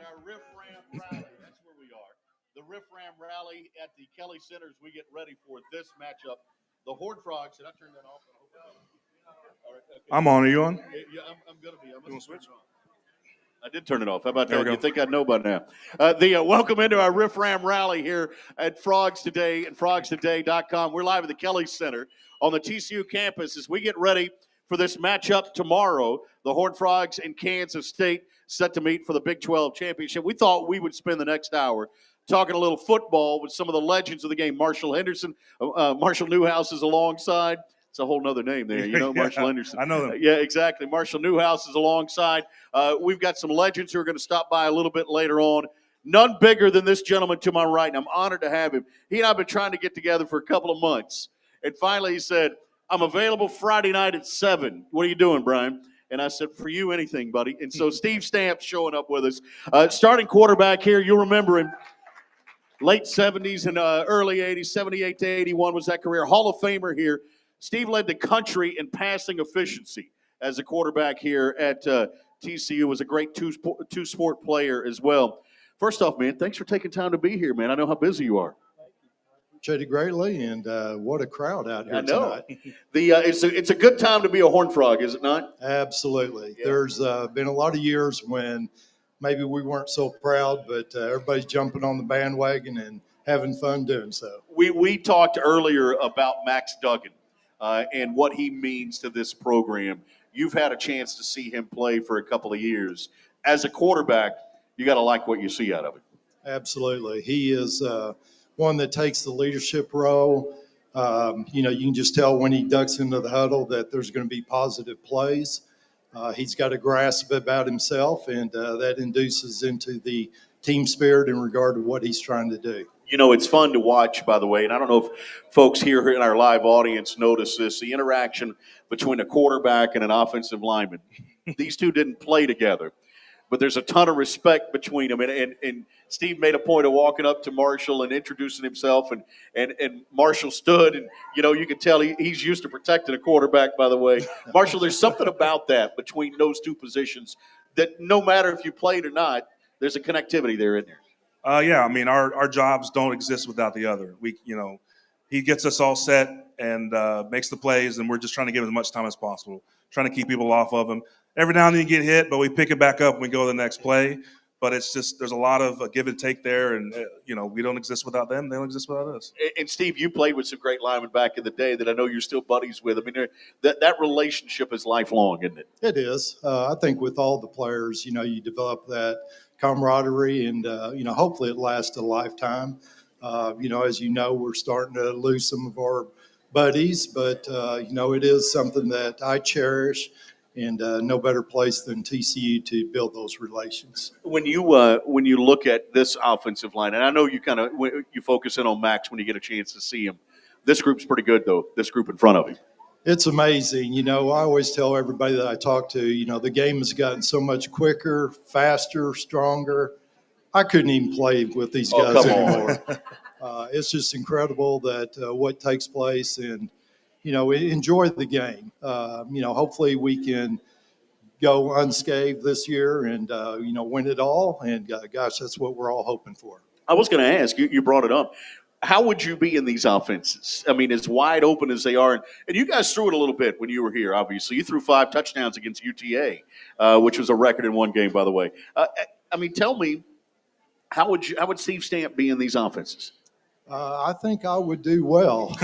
our Riff Ram Rally. That's where we are. The Riff Ram Rally at the Kelly Center as we get ready for this matchup. The Horde Frogs. Did I turn that off? All right, okay. I'm on. Are you on? Yeah, I'm going to be. I'm You want to switch? I did turn it off. How about There that? we go. You think I'd know by now. Welcome into our Riff Ram Rally here at Frogs Today and FrogsToday.com. We're live at the Kelly Center on the TCU campus as we get ready for this matchup tomorrow. The Horned Frogs and Kansas State set to meet for the Big 12 championship. We thought we would spend the next hour talking a little football with some of the legends of the game. Marshall Henderson, Marshall Newhouse is alongside. It's a whole nother name there, you know, Yeah, Marshall Henderson. I know them. Yeah, exactly. Marshall Newhouse is alongside. We've got some legends who are going to stop by a little bit later on. None bigger than this gentleman to my right, and I'm honored to have him. He and I have been trying to get together for a couple of months, and finally he said, I'm available Friday night at 7. What are you doing, Brian? And I said, for you, anything, buddy. And so Steve Stamp's showing up with us. Starting quarterback here, you'll remember him. Late 70s and early 80s, 78 to 81 was that career. Hall of Famer here. Steve led the country in passing efficiency as a quarterback here at TCU. Was a great two-sport player as well. First off, man, thanks for taking time to be here, man. I know how busy you are. Appreciate it greatly, and what a crowd out here tonight. It's a good time to be a Horned Frog, is it not? Absolutely. Yeah. There's been a lot of years when maybe we weren't so proud, but everybody's jumping on the bandwagon and having fun doing so. We talked earlier about Max Duggan and what he means to this program. You've had a chance to see him play for a couple of years. As a quarterback, you got to like what you see out of him. Absolutely. He is one that takes the leadership role. You can just tell when he ducks into the huddle that there's going to be positive plays. He's got a grasp about himself, and that induces into the team spirit in regard to what he's trying to do. You know, it's fun to watch, by the way, and I don't know if folks here in our live audience notice this, the interaction between a quarterback and an offensive lineman. These two didn't play together, but there's a ton of respect between them. And Steve made a point of walking up to Marshall and introducing himself, and Marshall stood, and, you can tell he's used to protecting a quarterback, by the way. Marshall, there's something about that between those two positions that no matter if you played or not, there's a connectivity there in there. Yeah, I mean, our jobs don't exist without the other. He gets us all set and makes the plays, and we're just trying to give him as much time as possible, trying to keep people off of him. Every now and then you get hit, but we pick it back up and we go to the next play. But it's just there's a lot of give and take there, and we don't exist without them. They don't exist without us. And Steve, you played with some great linemen back in the day that I know you're still buddies with. I mean, that relationship is lifelong, isn't it? It is. I think with all the players, you develop that camaraderie, and hopefully it lasts a lifetime. As you know, we're starting to lose some of our buddies, but it is something that I cherish, and no better place than TCU to build those relations. When you look at this offensive line, and I know you focus in on Max when you get a chance to see him. This group's pretty good, though. This group in front of him. It's amazing. I always tell everybody that I talk to, the game has gotten so much quicker, faster, stronger. I couldn't even play with these guys anymore. It's just incredible that what takes place, and, enjoy the game. Hopefully we can go unscathed this year and, win it all. And, gosh, that's what we're all hoping for. I was going to ask, you brought it up. How would you be in these offenses? I mean, as wide open as they are. And you guys threw it a little bit when you were here, obviously. You threw 5 touchdowns against UTA, which was a record in one game, by the way. Tell me, how would Steve Stamp be in these offenses? I think I would do well.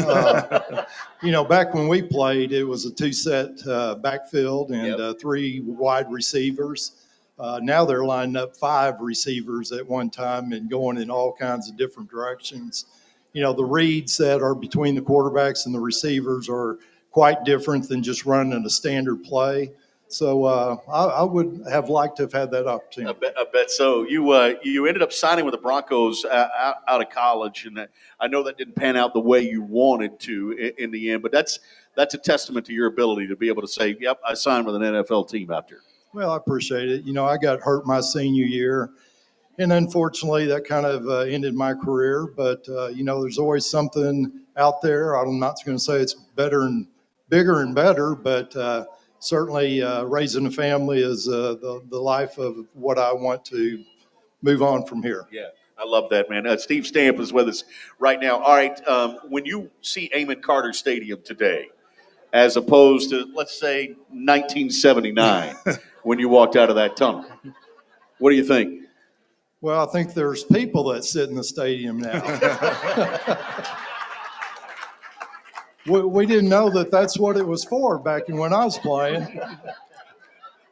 Back when we played, it was a 2-set backfield and 3 wide receivers. Now they're lining up 5 receivers at one time and going in all kinds of different directions. The reads that are between the quarterbacks and the receivers are quite different than just running a standard play. So I would have liked to have had that opportunity. I bet so. You ended up signing with the Broncos out of college, and I know that didn't pan out the way you wanted to in the end. But that's a testament to your ability to be able to say, "Yep, I signed with an NFL team out there." Well, I appreciate it. I got hurt my senior year, and unfortunately that kind of ended my career. But, there's always something out there. I'm not going to say it's better and bigger and better, but certainly raising a family is the life of what I want to move on from here. Yeah, I love that, man. Steve Stamp is with us right now. All right, when you see Amon Carter Stadium today, as opposed to, let's say, 1979, when you walked out of that tunnel, what do you think? Well, I think there's people that sit in the stadium now. We didn't know that that's what it was for back when I was playing.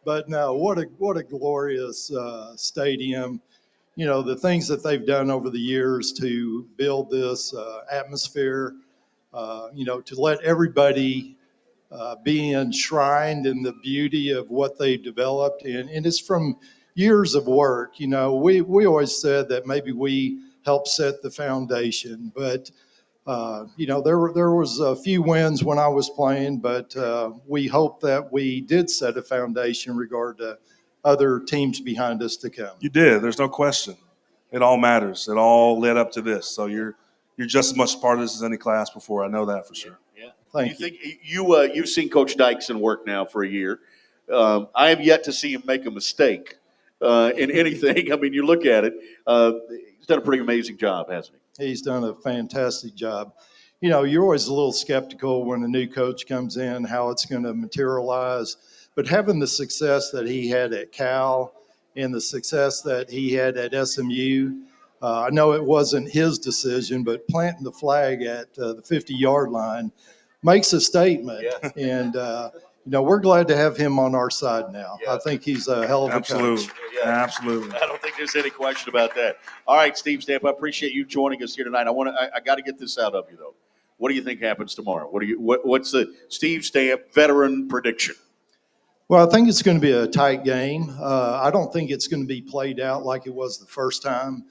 But no, what a glorious stadium. You know, the things that they've done over the years to build this atmosphere, you know, to let everybody be enshrined in the beauty of what they've developed. And it's from years of work. You know, we always said that maybe we helped set the foundation, but you know, there was a few wins when I was playing, but we hope that we did set a foundation in regard to other teams behind us to come. You did. There's no question. It all matters. It all led up to this. So you're just as much part of this as any class before. I know that for sure. Yeah. Thank you. Think you've seen Coach Dykeson work now for a year. I have yet to see him make a mistake in anything. I mean, you look at it. He's done a pretty amazing job, hasn't he? He's done a fantastic job. You know, you're always a little skeptical when a new coach comes in, how it's going to materialize. But having the success that he had at Cal and the success that he had at SMU, I know it wasn't his decision, but planting the flag at the 50-yard line makes a statement. Yeah. And, you know, we're glad to have him on our side now. Yeah. I think he's a hell of a coach. Yeah. Absolutely. I don't think there's any question about that. All right, Steve Stamp, I appreciate you joining us here tonight. I got to get this out of you, though. What do you think happens tomorrow? What's the Steve Stamp veteran prediction? Well, I think it's going to be a tight game. I don't think it's going to be played out like it was the first time.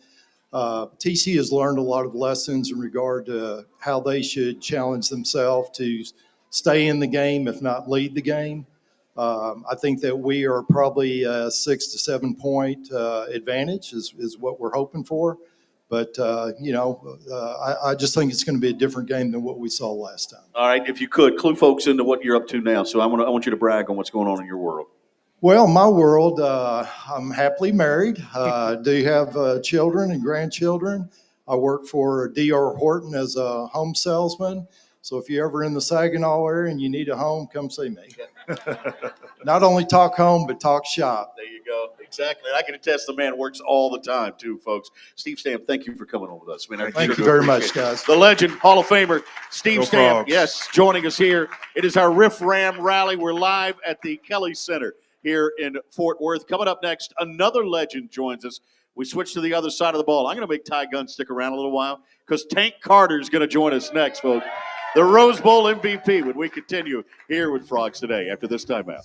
TC has learned a lot of lessons in regard to how they should challenge themselves to stay in the game, if not lead the game. I think that we are probably a 6 to 7 point advantage is what we're hoping for. But, you know, I just think it's going to be a different game than what we saw last time. All right, if you could, clue folks into what you're up to now. So I want you to brag on what's going on in your world. Well, my world, I'm happily married. Do have children and grandchildren. I work for D.R. Horton as a home salesman. So if you're ever in the Saginaw area and you need a home, come see me. Not only talk home, but talk shop. There you go. Exactly. I can attest the man works all the time, too, folks. Steve Stamp, thank you for coming on with us, man. Thank you very much, guys. The legend, Hall of Famer, Steve Stamp, Frogs. yes, joining us here. It is our Riff Ram rally. We're live at the Kelly Center here in Fort Worth. Coming up next, another legend joins us. We switch to the other side of the ball. I'm going to make Ty Gunn stick around a little while because Tank Carter is going to join us next, folks. The Rose Bowl MVP when we continue here with Frogs today after this timeout.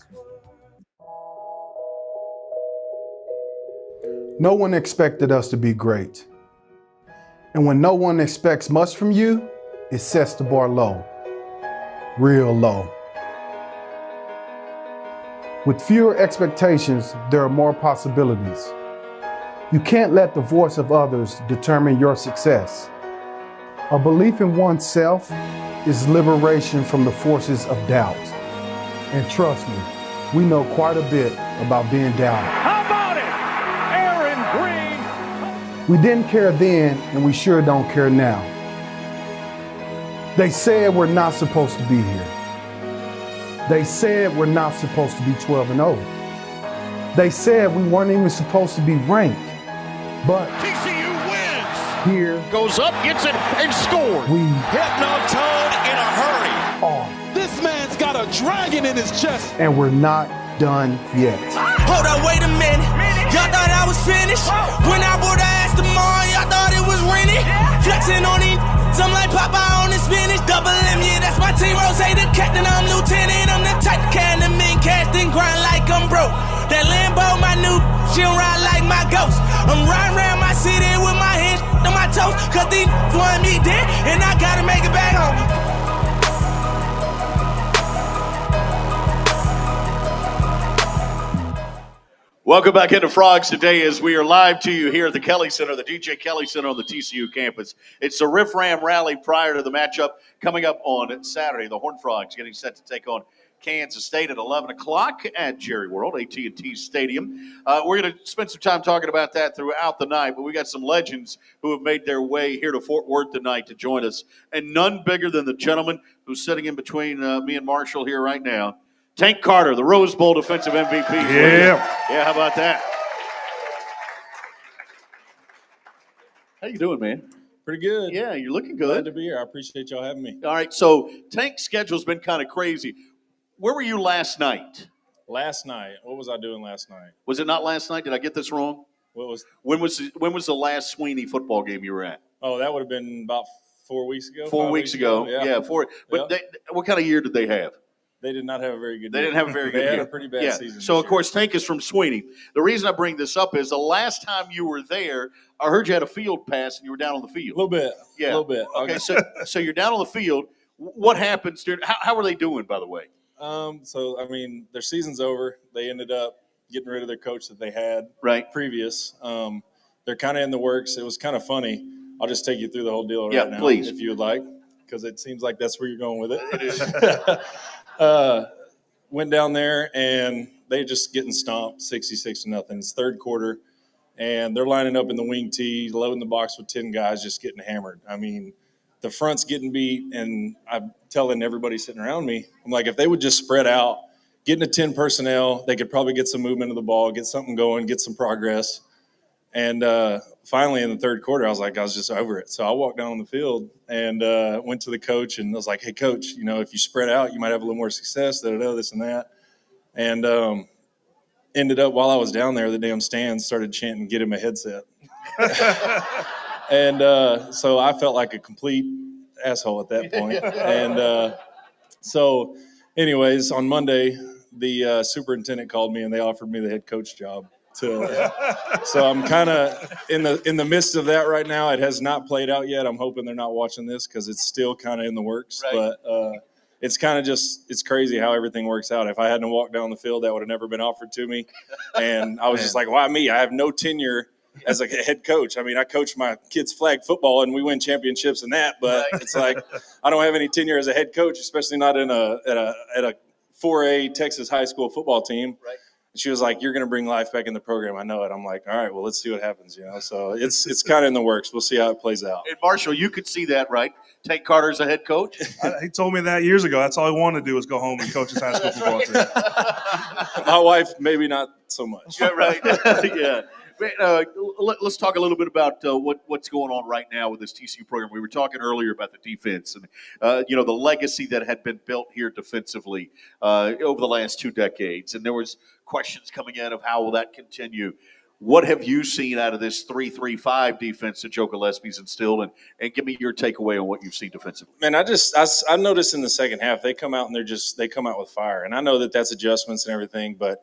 No one expected us to be great. And when no one expects much from you, it sets the bar low, real low. With fewer expectations, there are more possibilities. You can't let the voice of others determine your success. A belief in oneself is liberation from the forces of doubt. And trust me, we know quite a bit about being doubted. How about it? Aaron Green. We didn't care then, and we sure don't care now. They said we're not supposed to be here. They said we're not supposed to be 12-0. They said we weren't even supposed to be ranked. But TCU wins. here Goes up, gets it, and scores. we Hitting on Toad in a hurry. are, This man's got a dragon in his chest. and we're not done yet. Hold up, wait a minute. Y'all thought I was finished. When I bought the ass tomorrow, y'all thought it was rented. Flexing on these, I'm like Popeye on the spinach. Double M, yeah, that's my team. Rose, the captain, I'm lieutenant. I'm the type of can the men cast and grind like I'm broke. That Lambo, my new, she'll ride like my ghost. I'm riding around my city with my hands on my toes. Cause these want me dead, and I gotta make it back home. Welcome back into Frogs today as we are live to you here at the Kelly Center, the DJ Kelly Center on the TCU campus. It's the Riff Ram rally prior to the matchup coming up on Saturday. The Horned Frogs getting set to take on Kansas State at 11 o'clock at Jerry World, AT&T Stadium. We're going to spend some time talking about that throughout the night, but we got some legends who have made their way here to Fort Worth tonight to join us, and none bigger than the gentleman who's sitting in between me and Marshall here right now, Tank Carter, the Rose Bowl defensive MVP. Yeah, how about that? How you doing, man? Pretty good. Yeah, you're looking Glad good. to be here. I appreciate y'all having me. All right, so Tank's schedule's been kind of crazy. Where were you last night? Last night, what was I doing last night? Was it not last night? Did I get this wrong? What was? When was the last Sweeney football game you were at? Oh, that would have been about 4 weeks ago. 4 weeks ago. Yeah, four. But Yeah. what kind of year did they have? They did not have a very good. They year. didn't have a very good They year. had a pretty bad season. So, this of course, Tank is from Sweeney. The reason I bring this up is the last time you were there, I heard you had a field pass and you were down on the field. year. A little bit. Yeah. A little bit. Okay, so you're down on the field. What happens during? How are they doing, by the way? So I mean, their season's over. They ended up getting rid of their coach that they had Right. previous. They're kind of in the works. It was kind of funny. I'll just take you through the whole deal right now, please. if you would like, because it seems like that's where you're going with it. It is. Went down there and they just getting stomped 66-0. It's third quarter, and they're lining up in the wing tee, loading the box with 10 guys, just getting hammered. I mean, the front's getting beat, and I'm telling everybody sitting around me, I'm like, if they would just spread out, get into 10 personnel, they could probably get some movement of the ball, get something going, get some progress. And finally, in the third quarter, I was just over it. So I walked down on the field and went to the coach and I was like, hey, coach, if you spread out, you might have a little more success, this and that. And ended up, while I was down there, the damn stands started chanting, get him a headset. And so I felt like a complete asshole at that point. And so anyways, on Monday, the superintendent called me and they offered me the head coach job. So I'm kind of in the midst of that right now. It has not played out yet. I'm hoping they're not watching this because it's still kind of in the works. Right. But it's kind of it's crazy how everything works out. If I hadn't walked down the field, that would have never been offered to me. And I was just like, why me? I have no tenure as a head coach. I mean, I coached my kids' flag football and we win championships and that. But it's like I don't have any tenure as a head coach, especially not at a 4A Texas high school football team. Right. And she was like, you're going to bring life back in the program. I know it. I'm like, all right, well, let's see what happens, So it's kind of in the works. We'll see how it plays out. And Marshall, you could see that, right? Tank Carter's a head coach. He told me that years ago. That's all he wanted to do was go home and coach his high school football team. My wife, maybe not so much. Yeah, right. Yeah. Let's talk a little bit about what's going on right now with this TCU program. We were talking earlier about the defense and the legacy that had been built here defensively over the last 2 decades, and there was questions coming in of how will that continue. What have you seen out of this 3-3-5 defense that Joe Gillespie's instilled, and give me your takeaway on what you've seen defensively? Man, I noticed in the second half they come out and they come out with fire, and I know that's adjustments and everything, but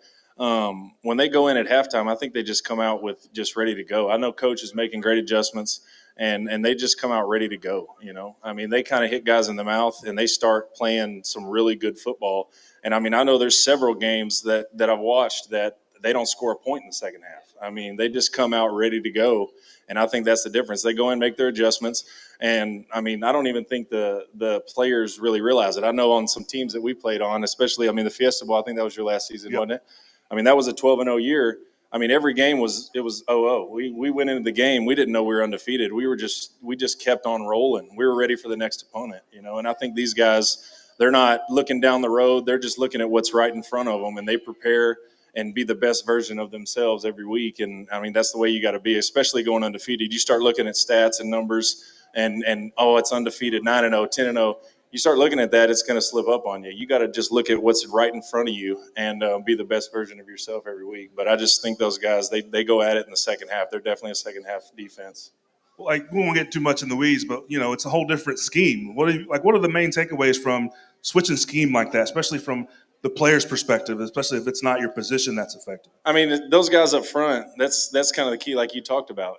when they go in at halftime, I think they just come out with just ready to go. I know Coach is making great adjustments, and they just come out ready to go. I mean, they kind of hit guys in the mouth, and they start playing some really good football. And I mean, I know there's several games that I've watched that they don't score a point in the second half. I mean, they just come out ready to go, and I think that's the difference. They go in, make their adjustments, and I mean, I don't even think the players really realize it. I know on some teams that we played on, especially, the Fiesta Bowl, I think that was your last season, wasn't it? I mean, that was a 12-0 year. I mean, every game was 0-0. We went into the game. We didn't know we were undefeated. We just kept on rolling. We were ready for the next opponent, And I think these guys, they're not looking down the road. They're just looking at what's right in front of them, and they prepare and be the best version of themselves every week. And I mean, that's the way you got to be, especially going undefeated. You start looking at stats and numbers, and it's undefeated, 9-0, 10-0. You start looking at that, it's going to slip up on you. You got to just look at what's right in front of you and be the best version of yourself every week. But I just think those guys, they go at it in the second half. They're definitely a second half defense. Like, we won't get too much in the weeds, but it's a whole different scheme. What are the main takeaways from switching scheme like that, especially from the player's perspective, especially if it's not your position that's effective? I mean, those guys up front, that's kind of the key, like you talked about,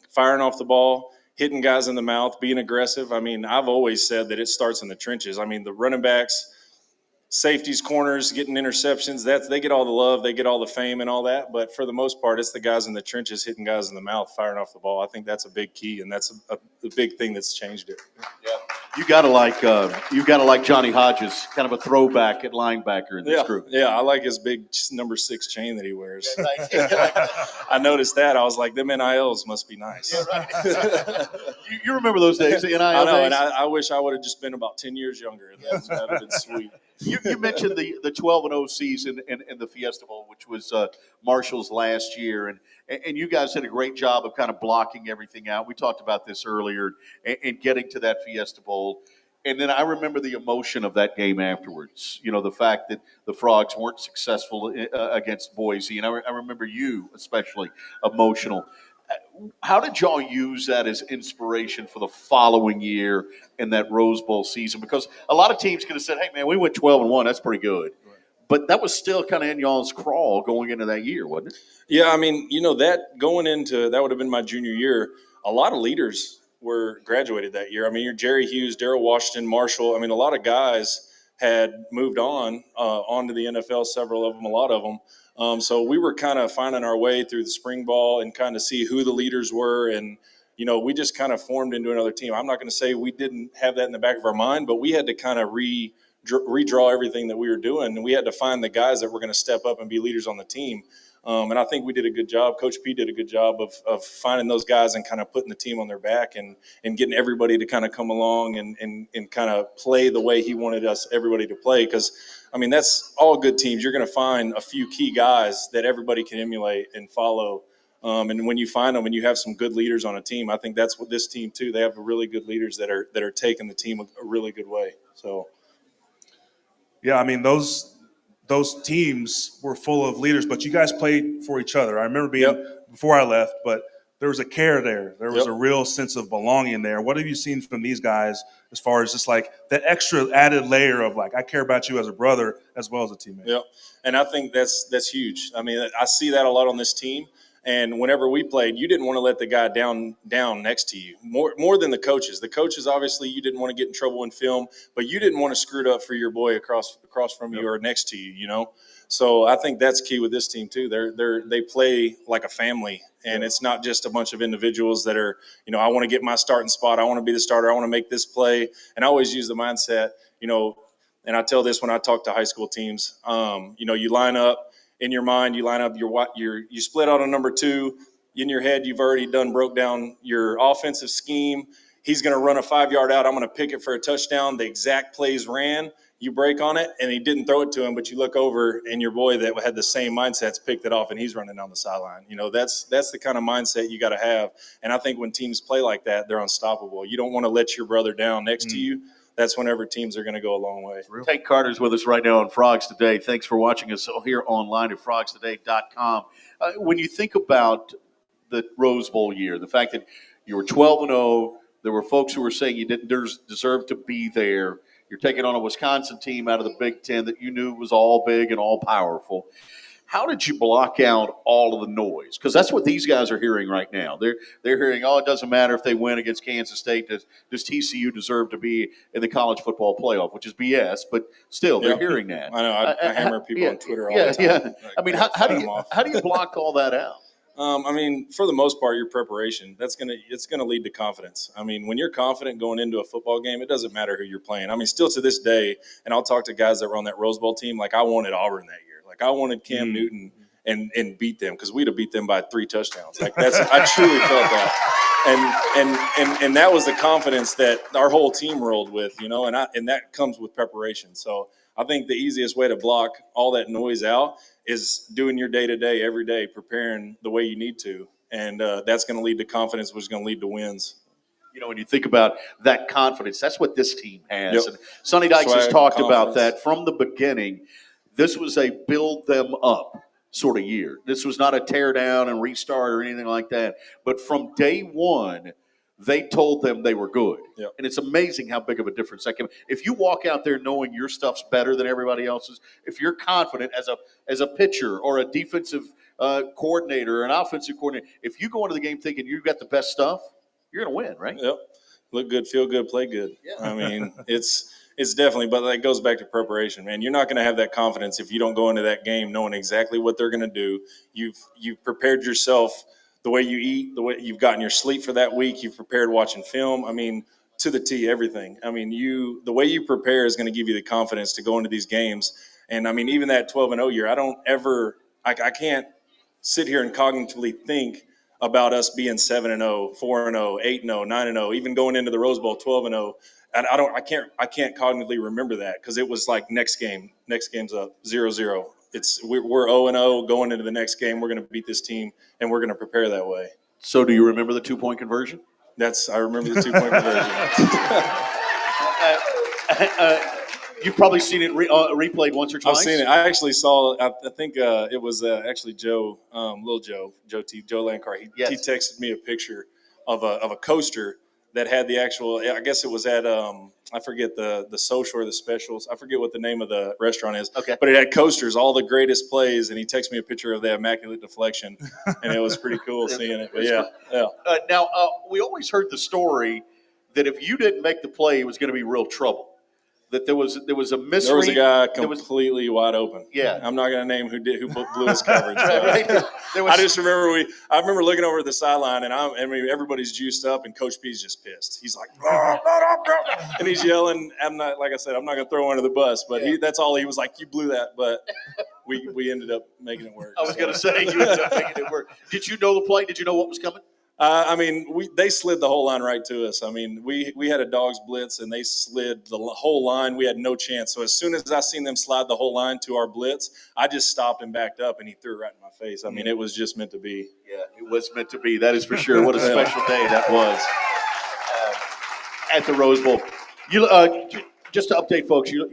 firing off the ball, hitting guys in the mouth, being aggressive. I mean, I've always said that it starts in the trenches. I mean, the running backs, safeties, corners, getting interceptions, they get all the love, they get all the fame and all that. But for the most part, it's the guys in the trenches hitting guys in the mouth, firing off the ball. I think that's a big key, and that's a big thing that's changed it. Yeah. You gotta like Johnny Hodges, kind of a throwback at linebacker in this group. Yeah, I like his big number 6 chain that he wears. I noticed that. I was like, them NILs must be nice. You remember those days, the NIL I know, days? and I wish I would have just been about 10 years younger. That would have been sweet. You mentioned the 12-0 season and the Fiesta Bowl, which was Marshall's last year, and you guys did a great job of kind of blocking everything out. We talked about this earlier, and getting to that Fiesta Bowl. And then I remember the emotion of that game afterwards. You know, the fact that the Frogs weren't successful against Boise, and I remember you especially emotional. How did y'all use that as inspiration for the following year in that Rose Bowl season? Because a lot of teams could have said, "Hey, man, we went 12-1. That's pretty good." But that was still kind of in y'all's crawl going into that year, wasn't it? Yeah, I mean, that going into that would have been my junior year. A lot of leaders were graduated that year. I mean, you're Jerry Hughes, Darrell Washington, Marshall. I mean, a lot of guys had moved on to the NFL. Several of them, a lot of them. So we were kind of finding our way through the spring ball and kind of see who the leaders were. And, we just kind of formed into another team. I'm not going to say we didn't have that in the back of our mind, but we had to kind of redraw everything that we were doing. And we had to find the guys that were going to step up and be leaders on the team. And I think we did a good job. Coach P did a good job of finding those guys and kind of putting the team on their back and getting everybody to kind of come along and kind of play the way he wanted everybody to play. Because, I mean, that's all good teams. You're going to find a few key guys that everybody can emulate and follow. And when you find them and you have some good leaders on a team, I think that's what this team too. They have really good leaders that are taking the team a really good way. So, Yeah, I mean, those teams were full of leaders, but you guys played for each other. I remember being before I left, but there was a care there. There was a real sense of belonging there. What have you seen from these guys as far as just like that extra added layer of like, I care about you as a brother as well as a teammate? Yeah, and I think that's huge. I mean, I see that a lot on this team. And whenever we played, you didn't want to let the guy down next to you more than the coaches. The coaches, obviously, you didn't want to get in trouble in film, but you didn't want to screw it up for your boy across from you or next to you. So I think that's key with this team too. They play like a family, and it's not just a bunch of individuals that are, I want to get my starting spot. I want to be the starter. I want to make this play. And I always use the mindset, and I tell this when I talk to high school teams. You line up. In your mind, you line up you split out on number 2. In your head, you've already broke down your offensive scheme. He's going to run a 5-yard out. I'm going to pick it for a touchdown. The exact plays ran. You break on it, and he didn't throw it to him, but you look over, and your boy that had the same mindsets picked it off, and he's running down the sideline. That's the kind of mindset you got to have. And I think when teams play like that, they're unstoppable. You don't want to let your brother down next to you. That's whenever teams are going to go a long way. Tank Carter's with us right now on Frogs Today. Thanks for watching us here online at frogstoday.com. When you think about the Rose Bowl year, the fact that you were 12-0, there were folks who were saying you didn't deserve to be there. You're taking on a Wisconsin team out of the Big Ten that you knew was all big and all powerful. How did you block out all of the noise? Because that's what these guys are hearing right now. They're hearing, it doesn't matter if they win against Kansas State. Does TCU deserve to be in the college football playoff? Which is BS, but still, they're hearing that. I know. I hammer people on Twitter all the time. Yeah. I mean, how do you block all that out? I mean, for the most part, your preparation, it's gonna lead to confidence. I mean, when you're confident going into a football game, it doesn't matter who you're playing. I mean, still to this day, and I'll talk to guys that were on that Rose Bowl team, like I wanted Auburn that year. Like I wanted Cam Newton and beat them because we'd have beat them by 3 touchdowns. Like I truly felt that. And that was the confidence that our whole team rolled with, and that comes with preparation. So I think the easiest way to block all that noise out is doing your day-to-day every day, preparing the way you need to. And that's going to lead to confidence, which is going to lead to wins. When you think about that confidence, that's what this team has. Yep. And Sonny Dykes has talked about that from the beginning. This was a build them up sort of year. This was not a tear down and restart or anything like that. But from day one, they told them they were good. Yep. And it's amazing how big of a difference that can be. If you walk out there knowing your stuff's better than everybody else's, if you're confident as a pitcher or a defensive coordinator or an offensive coordinator, if you go into the game thinking you've got the best stuff, you're going to win, right? Yep. Look good, feel good, play good. Yeah. I mean, it's definitely, but that goes back to preparation, man. You're not going to have that confidence if you don't go into that game knowing exactly what they're going to do. You've prepared yourself the way you eat, the way you've gotten your sleep for that week. You've prepared watching film. I mean, to the T, everything. I mean, the way you prepare is going to give you the confidence to go into these games. And I mean, even that 12-0 year, I can't sit here and cognitively think about us being 7-0, 4-0, 8-0, 9-0, even going into the Rose Bowl 12-0. I can't cognitively remember that because it was like next game's up 0-0. We're 0-0 going into the next game. We're going to beat this team and we're going to prepare that way. So do you remember the 2-point conversion? I remember the 2-point conversion. You've probably seen it replayed once or twice. I've seen it. I actually saw. I think it was actually Joe, Lil Joe Lancar. He texted me a picture of a coaster that had the actual. I guess it was at I forget the social or the specials. I forget what the name of the restaurant is. Okay. But it had coasters, all the greatest plays, and he texted me a picture of the immaculate deflection, and it was pretty cool seeing it. But yeah. Now we always heard the story that if you didn't make the play, it was going to be real trouble. That there was a misread. There was a guy completely wide open. Yeah. I'm not going to name who blew his coverage. Right. I just remember I remember looking over at the sideline and everybody's juiced up and Coach P's just pissed. He's like, and he's yelling. I'm not going to throw him under the bus, but that's all he was like. You blew that, but we ended up making it work. I was going to say you ended up making it work. Did you know the play? Did you know what was coming? They slid the whole line right to us. I mean, we had a dog's blitz, and they slid the whole line. We had no chance. So as soon as I seen them slide the whole line to our blitz, I just stopped and backed up, and he threw it right in my face. I mean, it was just meant to be. Yeah, it was meant to be. That is for sure. What a special day that was at the Rose Bowl. Just to update folks, you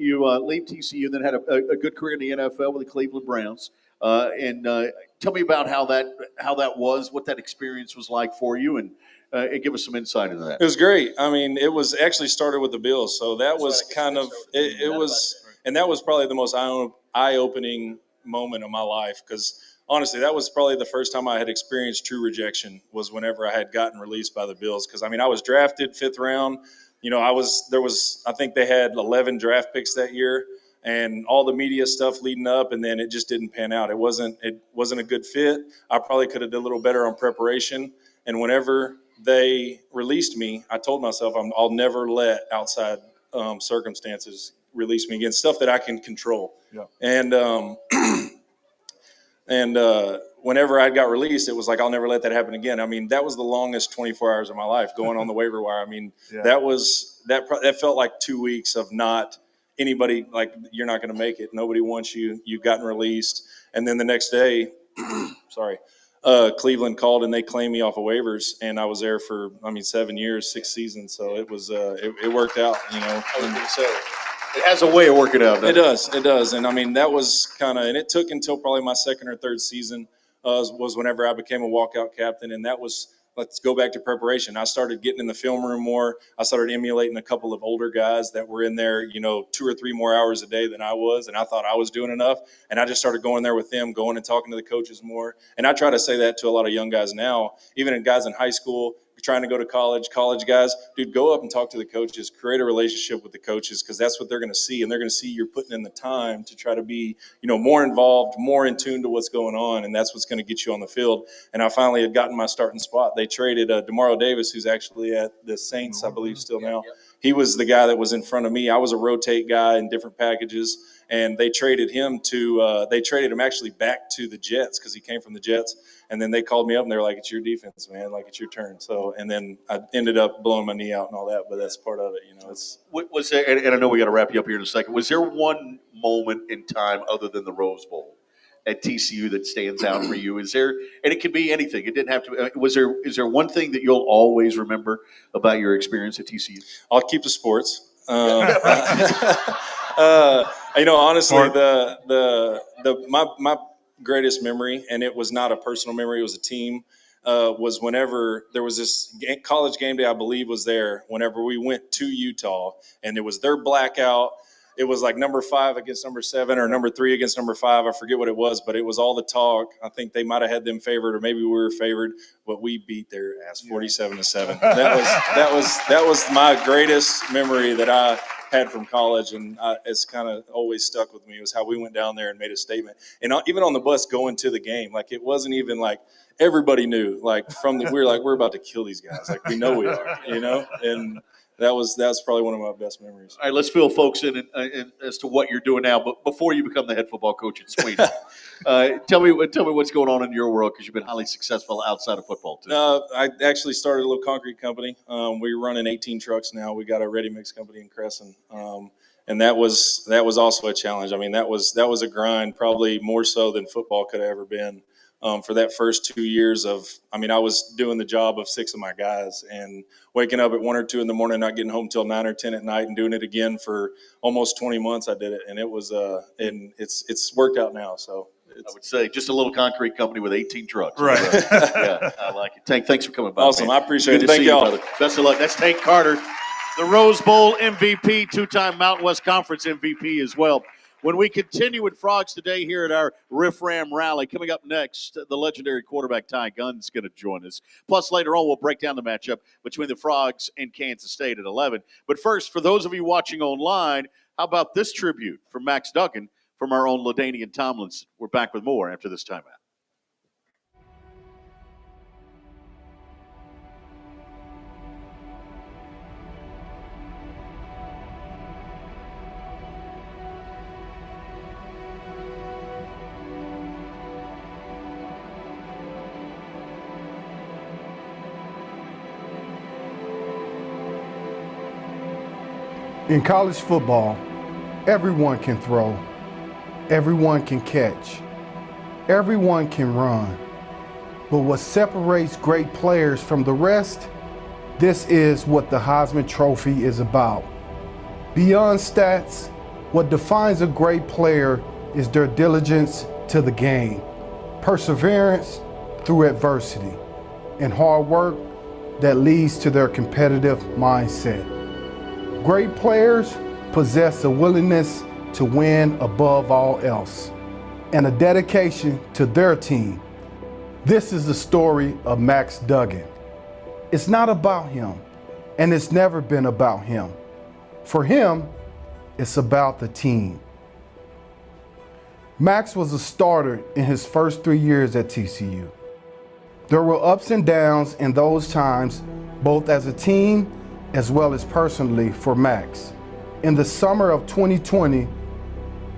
leave TCU and then had a good career in the NFL with the Cleveland Browns. And tell me about how that was, what that experience was like for you, and give us some insight into that. It was great. I mean, it was actually started with the Bills, so that was kind of it was, and that was probably the most eye-opening moment of my life because honestly, that was probably the first time I had experienced true rejection was whenever I had gotten released by the Bills because I mean I was drafted 5th round. You know, I think they had 11 draft picks that year. And all the media stuff leading up, and then it just didn't pan out. It wasn't a good fit. I probably could have done a little better on preparation. And whenever they released me, I told myself I'll never let outside circumstances release me again. Stuff that I can control. Yeah. And whenever I got released, it was like I'll never let that happen again. I mean, that was the longest 24 hours of my life going on the waiver wire. I mean, that felt like 2 weeks of not. Anybody, like, you're not going to make it. Nobody wants you. You've gotten released. And then the next day, Cleveland called and they claimed me off of waivers. And I was there for, 7 years, 6 seasons. So it was, it worked out, you know. I was going to say, it has a way of working out. It does. And I mean, that was and it took until probably my 2nd or 3rd season was whenever I became a walkout captain. And that was, let's go back to preparation. I started getting in the film room more. I started emulating a couple of older guys that were in there, 2 or 3 more hours a day than I was. And I thought I was doing enough. And I just started going there with them, going and talking to the coaches more. And I try to say that to a lot of young guys now, even guys in high school, trying to go to college guys, dude, go up and talk to the coaches, create a relationship with the coaches because that's what they're going to see. And they're going to see you're putting in the time to try to be, more involved, more in tune to what's going on. And that's what's going to get you on the field. And I finally had gotten my starting spot. They traded Demario Davis, who's actually at the Saints, I believe, still now. He was the guy that was in front of me. I was a rotate guy in different packages. And they traded him actually back to the Jets because he came from the Jets. And then they called me up and they were like, it's your defense, man. Like, it's your turn. So, and then I ended up blowing my knee out and all that, but that's part of it, Was there, and I know we got to wrap you up here in a second. Was there one moment in time other than the Rose Bowl at TCU that stands out for you? Is there, and it could be anything. It didn't have to. Is there one thing that you'll always remember about your experience at TCU? I'll keep the sports. Honestly, my greatest memory, and it was not a personal memory, it was a team, was whenever there was this college game day, I believe was there, whenever we went to Utah, and it was their blackout. It was like number 5 against number 7 or number 3 against number 5. I forget what it was, but it was all the talk. I think they might have had them favored, or maybe we were favored, but we beat their ass 47-7. That was my greatest memory that I had from college, and it's kind of always stuck with me. It was how we went down there and made a statement. And even on the bus going to the game, like, it wasn't even like everybody knew. Like, we were like, we're about to kill these guys. Like, we know we are, and that was probably one of my best memories. All right, let's fill folks in as to what you're doing now. But before you become the head football coach at Sweden, tell me what's going on in your world, because you've been highly successful outside of football too. I actually started a little concrete company. We're running 18 trucks now. We got a ready mix company in Crescent, and that was also a challenge. I mean, that was a grind, probably more so than football could have ever been. For that first 2 years I was doing the job of 6 of my guys and waking up at 1 or 2 in the morning, not getting home till 9 or 10 at night, and doing it again for almost 20 months. I did it, and it was and it's worked out now. So I would say just a little concrete company with 18 trucks. Right. Yeah, I like it. Tank, thanks for coming by. Awesome. Man. I appreciate Good it. to Thank see you, y'all. brother. Best of luck. That's Tank Carter, the Rose Bowl MVP, 2-time Mountain West Conference MVP as well. When we continue with Frogs today here at our Riff Ram Rally, coming up next, the legendary quarterback Gunn is going to join us. Plus, later on, we'll break down the matchup between the Frogs and Kansas State at 11. But first, for those of you watching online, how about this tribute from Max Duggan from our own LaDainian Tomlinson? We're back with more after this timeout. In college football, everyone can throw, everyone can catch, everyone can run. But what separates great players from the rest, this is what the Heisman Trophy is about. Beyond stats, what defines a great player is their diligence to the game, perseverance through adversity, and hard work that leads to their competitive mindset. Great players possess a willingness to win above all else and a dedication to their team. This is the story of Max Duggan. It's not about him, and it's never been about him. For him, it's about the team. Max was a starter in his first 3 years at TCU. There were ups and downs in those times, both as a team as well as personally for Max. In the summer of 2020,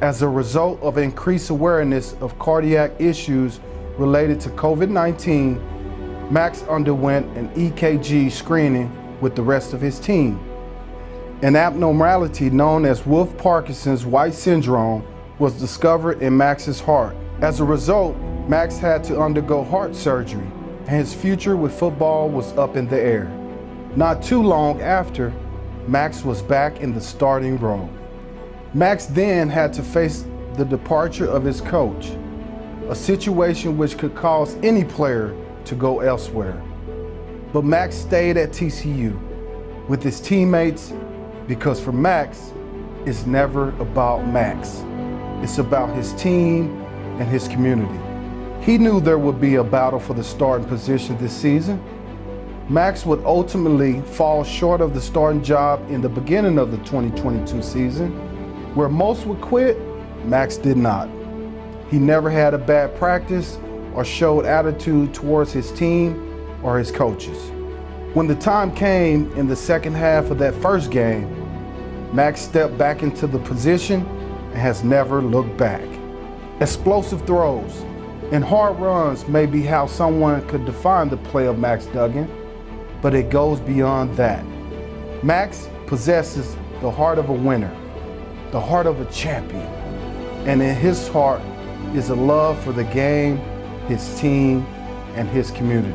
as a result of increased awareness of cardiac issues related to COVID-19, Max underwent an EKG screening with the rest of his team. An abnormality known as Wolff-Parkinson's White syndrome was discovered in Max's heart. As a result, Max had to undergo heart surgery, and his future with football was up in the air. Not too long after, Max was back in the starting role. Max then had to face the departure of his coach, a situation which could cause any player to go elsewhere. But Max stayed at TCU with his teammates because for Max, it's never about Max. It's about his team and his community. He knew there would be a battle for the starting position this season. Max would ultimately fall short of the starting job in the beginning of the 2022 season. Where most would quit, Max did not. He never had a bad practice or showed attitude towards his team or his coaches. When the time came in the second half of that first game, Max stepped back into the position and has never looked back. Explosive throws and hard runs may be how someone could define the play of Max Duggan, but it goes beyond that. Max possesses the heart of a winner, the heart of a champion, and in his heart is a love for the game, his team, and his community.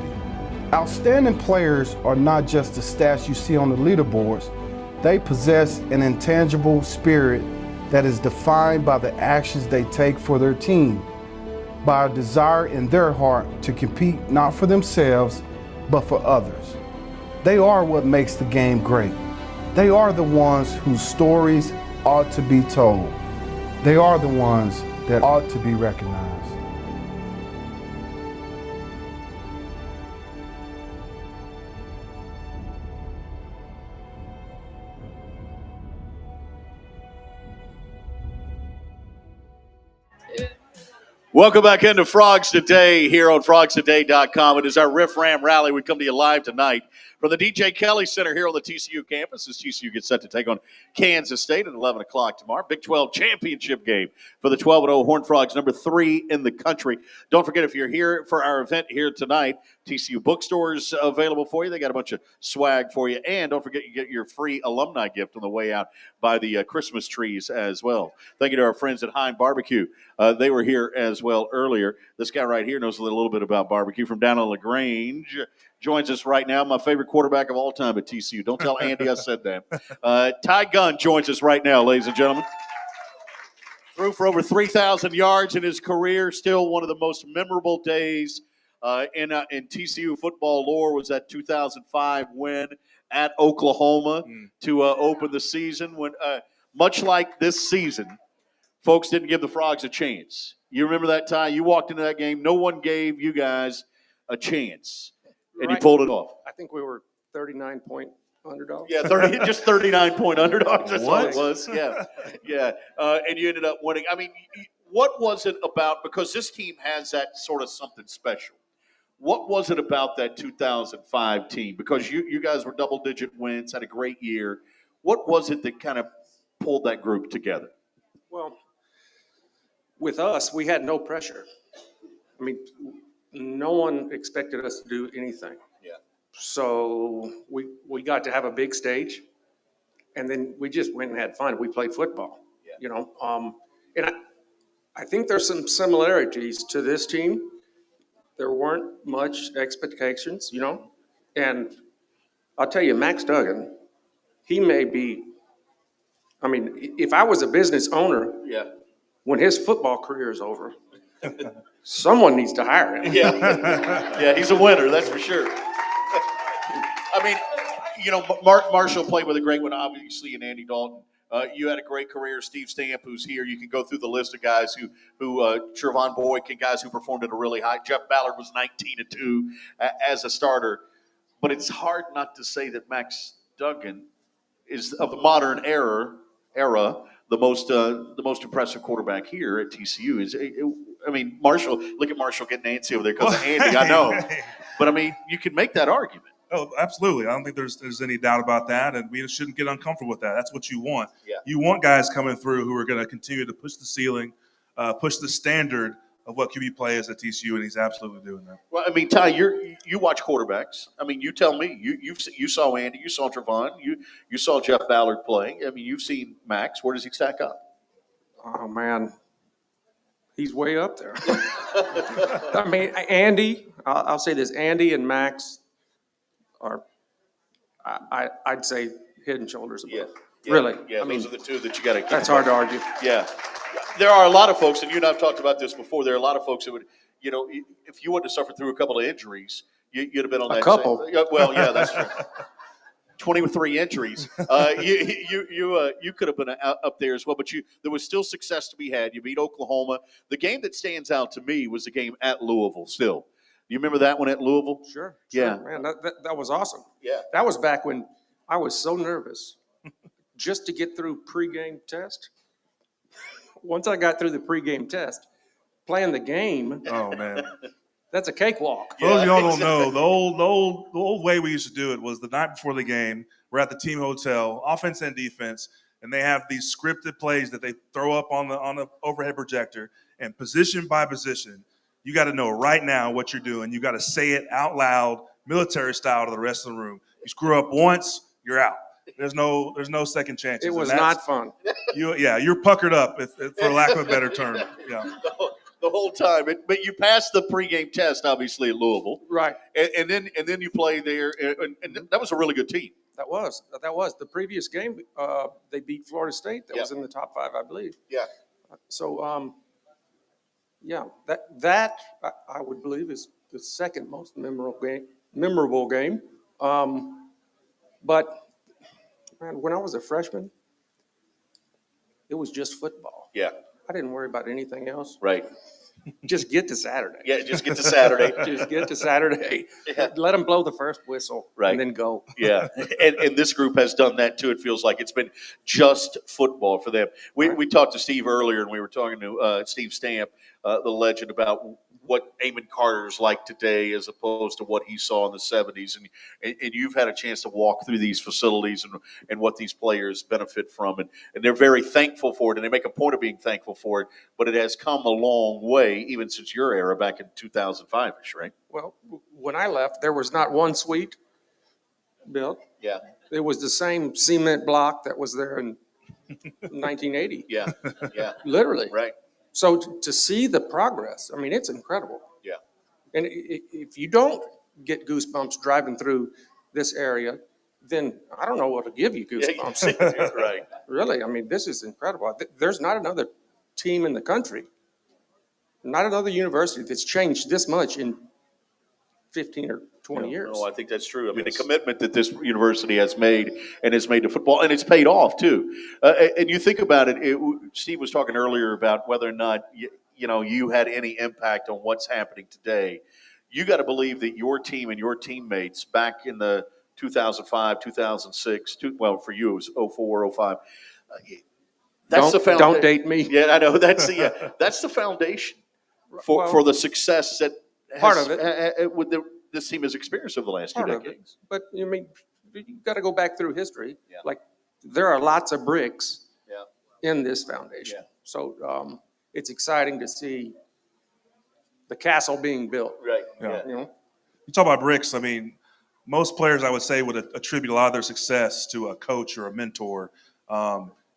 Outstanding players are not just the stats you see on the leaderboards. They possess an intangible spirit that is defined by the actions they take for their team, by a desire in their heart to compete not for themselves, but for others. They are what makes the game great. They are the ones whose stories ought to be told. They are the ones that ought to be recognized. Welcome back into Frogs Today here on frogstoday.com. It is our Riff Ram Rally. We come to you live tonight From the DJ Kelly Center here on the TCU campus, as TCU gets set to take on Kansas State at 11 o'clock tomorrow. Big 12 championship game for the 12-0 Horned Frogs, number 3 in the country. Don't forget, if you're here for our event here tonight, TCU bookstores available for you. They got a bunch of swag for you. And don't forget, you get your free alumni gift on the way out by the Christmas trees as well. Thank you to our friends at Hine Barbecue. They were here as well earlier. This guy right here knows a little bit about barbecue from down on LaGrange. Joins us right now, my favorite quarterback of all time at TCU. Don't tell Andy I said that. Gunn joins us right now, ladies and gentlemen. Threw for over 3,000 yards in his career. Still one of the most memorable days in TCU football lore was that 2005 win at Oklahoma to open the season. When, much like this season, folks didn't give the Frogs a chance. You remember that time? You walked into that game. No one gave you guys a chance. And you pulled it off. I think we were 39-point underdogs. Yeah, just 39-point underdogs. That's all it was. Yeah. And you ended up winning. I mean, what was it about? Because this team has that sort of something special. What was it about that 2005 team? Because you guys were double-digit wins, had a great year. What was it that kind of pulled that group together? Well, with us, we had no pressure. I mean, no one expected us to do anything. Yeah. So we got to have a big stage, and then we just went and had fun. We played football, and I think there's some similarities to this team. There weren't much expectations, and I'll tell you, Max Duggan, he may be, I mean, if I was a business owner, when his football career is over, someone needs to hire him. Yeah, he's a winner, that's for sure. I mean, Mark Marshall played with a great one, obviously, and Andy Dalton. You had a great career. Steve Stamp, who's here. You can go through the list of guys who Trevon Boykin, guys who performed at a really high. Jeff Ballard was 19-2 as a starter. But it's hard not to say that Max Duggan is, of the modern era, the most impressive quarterback here at TCU. Marshall, look at Marshall getting antsy over there because of Andy, I know. But, you can make that argument. Oh, absolutely. I don't think there's any doubt about that, and we shouldn't get uncomfortable with that. That's what you want. Yeah. You want guys coming through who are going to continue to push the ceiling, push the standard of what QB play is at TCU, and he's absolutely doing that. Well, Ty, you watch quarterbacks. You tell me. You saw Andy, you saw Trevon, you saw Jeff Ballard playing. You've seen Max. Where does he stack up? Oh, man. He's way up there. Andy, I'll say this, Andy and Max are, I'd say, head and shoulders above. Yeah. Really. Yeah, those are the two that you got to keep. That's hard to argue. Yeah. There are a lot of folks, and you and I have talked about this before, there are a lot of folks that would, if you wouldn't have suffered through a couple of injuries, you'd have been on that. A couple. Well, yeah, that's true. 23 injuries. You could have been up there as well, but there was still success to be had. You beat Oklahoma. The game that stands out to me was the game at Louisville still. You remember that one at Louisville? Sure. Yeah. Man, that was awesome. Yeah. That was back when I was so nervous just to get through pregame test. Once I got through the pregame test, playing the game, Oh, man. that's a cakewalk. For those of y'all don't know, the old way we used to do it was the night before the game. We're at the team hotel, offense and defense, and they have these scripted plays that they throw up on the overhead projector, and position by position, you got to know right now what you're doing. You got to say it out loud, military style, to the rest of the room. You screw up once, you're out. There's no second chances. It was not fun. You're puckered up, for lack of a better term. Yeah. The whole time, but you passed the pregame test, obviously at Louisville, Right. and then you play there, and that was a really good team. That was the previous game. They beat Florida State. That was in the top 5, I believe. Yeah. So, that I would believe is the second most memorable game. But man, when I was a freshman, it was just football. Yeah. I didn't worry about anything else. Right. Just get to Saturday. Yeah, just get to Saturday. Just get to Saturday. Yeah. Let them blow the first whistle, Right. and then go. Yeah, and this group has done that too. It feels like it's been just football for them. We talked to Steve earlier, and we were talking to Steve Stamp, the legend, about what Amon Carter's like today as opposed to what he saw in the 70s. And you've had a chance to walk through these facilities and what these players benefit from. And they're very thankful for it, and they make a point of being thankful for it. But it has come a long way, even since your era back in 2005-ish, right? Well, when I left, there was not one suite built. Yeah. It was the same cement block that was there in 1980. Yeah. Yeah. Literally. Right. So to see the progress, I mean, it's incredible. Yeah. And if you don't get goosebumps driving through this area, then I don't know what to give you goosebumps. Yeah, right. Really, I mean, this is incredible. There's not another team in the country, not another university that's changed this much in 15 or 20 years. No, I think that's true. I mean, the commitment that this university has made and has made to football, and it's paid off too. And you think about it, Steve was talking earlier about whether or not you had any impact on what's happening today. You got to believe that your team and your teammates back in the 2005, 2006, well, for you it was 04, 05. That's the foundation. Don't date me. Yeah, I know. That's the foundation for the success that part of it with this team has experienced over the last 2 decades. But I mean, you got to go back through history. Yeah. Like there are lots of bricks Yeah. in this foundation. Yeah. So it's exciting to see the castle being built. Right. Yeah. You know, You talk about bricks. I mean, most players, I would say, would attribute a lot of their success to a coach or a mentor.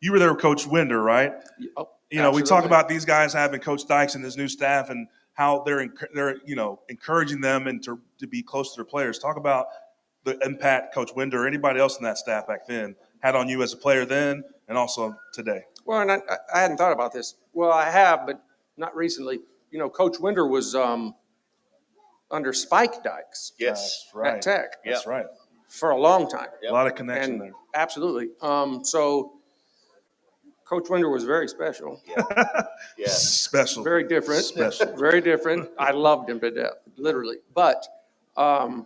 You were there with Coach Winder, right? Oh, We talk absolutely. about these guys having Coach Dykes and his new staff and how they're encouraging them and to be close to their players. Talk about the impact Coach Winder or anybody else in that staff back then had on you as a player then and also today. Well, and I hadn't thought about this. Well, I have, but not recently. Coach Winder was under Spike Dykes Yes. That's right. at Tech That's right. for a long time. A lot of connection And there. absolutely. So Coach Winder was very special, Yeah. Special. very different, Special. very different. I loved him to death, literally. But I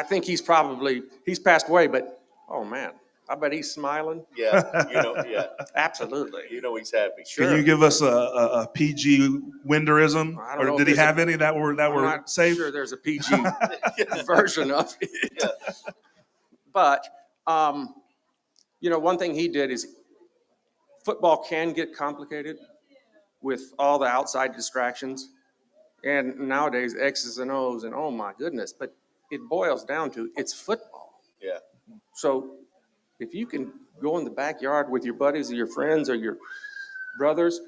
think he's passed away, but oh man, I bet he's smiling. Yeah. Yeah. Absolutely. He's happy. Sure. Can you give us a PG Winderism? I don't know Or if did he there's have any that were I'm not safe? sure there's a PG version of it. Yeah. But, one thing he did is football can get complicated with all the outside distractions. And nowadays, X's and O's, and oh my goodness, but it boils down to it's football. Yeah. So if you can go in the backyard with your buddies or your friends or your brothers,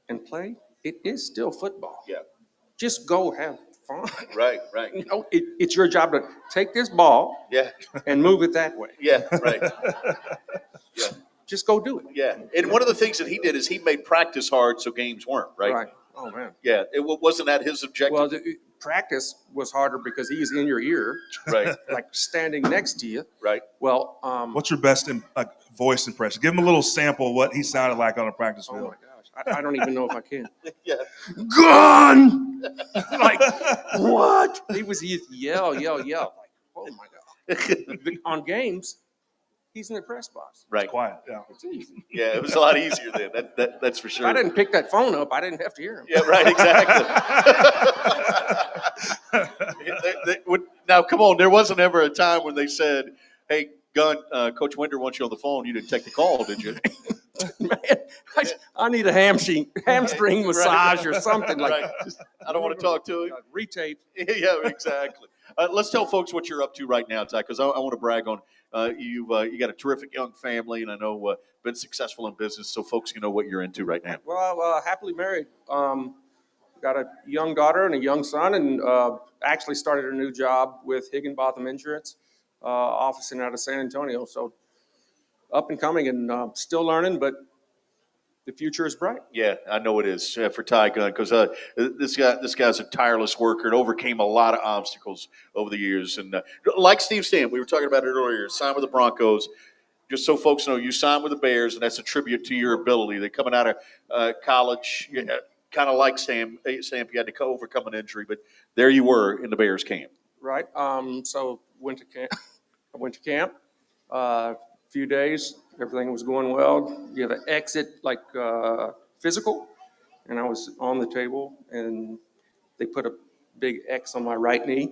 and play, it is still football. Yeah. Just go have fun. Right. Right. It's your job to take this ball Yeah. and move it that way. Yeah. Right. Yeah. Just go do it. Yeah. And one of the things that he did is he made practice hard so games weren't, right? Oh, man. Yeah. Wasn't that his objective? Well, practice was harder because he's in your ear, Right. like standing next to you. Right. Well, What's your best voice impression? Give him a little sample of what he sounded like on a practice oh my field. gosh, I don't even know if I can. Yeah. Gunn! Like, what? He'd yell. Like, oh my God. On games, he's in the press box. Right. Quiet. Yeah. It's easy. Yeah. It was a lot easier then. That's for If sure. I didn't pick that phone up, I didn't have to hear him. Yeah. Right. Exactly. Now, come on. There wasn't ever a time when they said, "Hey, Gunn, Coach Winder wants you on the phone." You didn't take the call, did you? Man, I need a hamstring massage or something like Right. I don't want to talk to him. Retape. Yeah, exactly. Let's tell folks what you're up to right now, Ty, because I want to brag on you got a terrific young family, and I know been successful in business, so folks can know what you're into right now. Well, happily married. Got a young daughter and a young son, and actually started a new job with Higginbotham Insurance, officing out of San Antonio. So up and coming and still learning, but the future is bright. Yeah, I know it is for Ty Gunn, because this guy's a tireless worker and overcame a lot of obstacles over the years. And like Steve Stamp, we were talking about it earlier, signed with the Broncos. Just so folks know, you signed with the Bears, and that's a tribute to your ability. They're coming out of college, kind of like Stamp, you had to overcome an injury, but there you were in the Bears camp. Right. So went to camp. I went to camp. Few days, everything was going well. You have an exit physical, and I was on the table, and they put a big X on my right knee.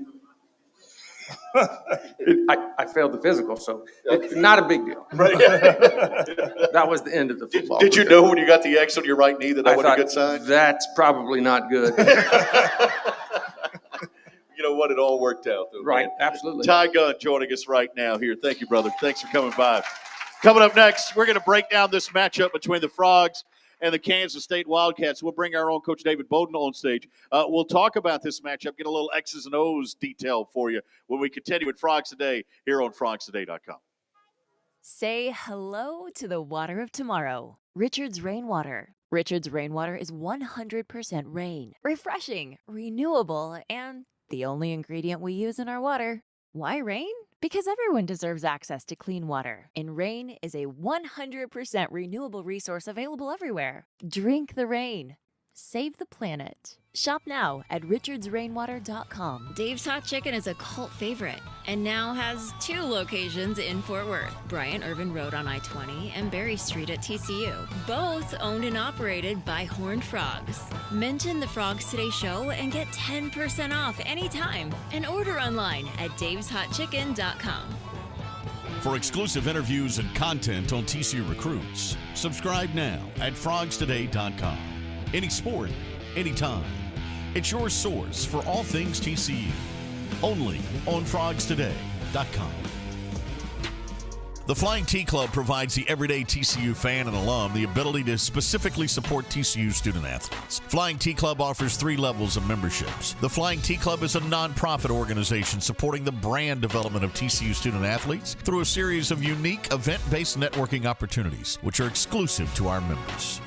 I failed the physical, so not a big deal. Right. That was the end of the football. Did you know when you got the X on your right knee that I was a thought, good sign? that's probably not good. You know what? It all worked out, though. Right, Man. absolutely. Ty Gunn joining us right now here. Thank you, brother. Thanks for coming by. Coming up next, we're going to break down this matchup between the Frogs and the Kansas State Wildcats. We'll bring our own Coach David Bowden on stage. We'll talk about this matchup, get a little X's and O's detail for you when we continue with Frogs Today here on FrogsToday.com. Say hello to the water of tomorrow. Richard's Rainwater. Richard's Rainwater is 100% rain, refreshing, renewable, and the only ingredient we use in our water. Why rain? Because everyone deserves access to clean water, and rain is a 100% renewable resource available everywhere. Drink the rain. Save the planet. Shop now at richardsrainwater.com. Dave's Hot Chicken is a cult favorite and now has 2 locations in Fort Worth, Bryant Irvin Road on I-20 and Berry Street at TCU. Both owned and operated by Horned Frogs. Mention the Frogs Today show and get 10% off anytime and order online at daveshotchicken.com. For exclusive interviews and content on TCU recruits, subscribe now at FrogsToday.com. Any sport, anytime. It's your source for all things TCU. Only on FrogsToday.com. The Flying T Club provides the everyday TCU fan and alum the ability to specifically support TCU student athletes. Flying T Club offers 3 levels of memberships. The Flying T Club is a nonprofit organization supporting the brand development of TCU student athletes through a series of unique event-based networking opportunities, which are exclusive to our members.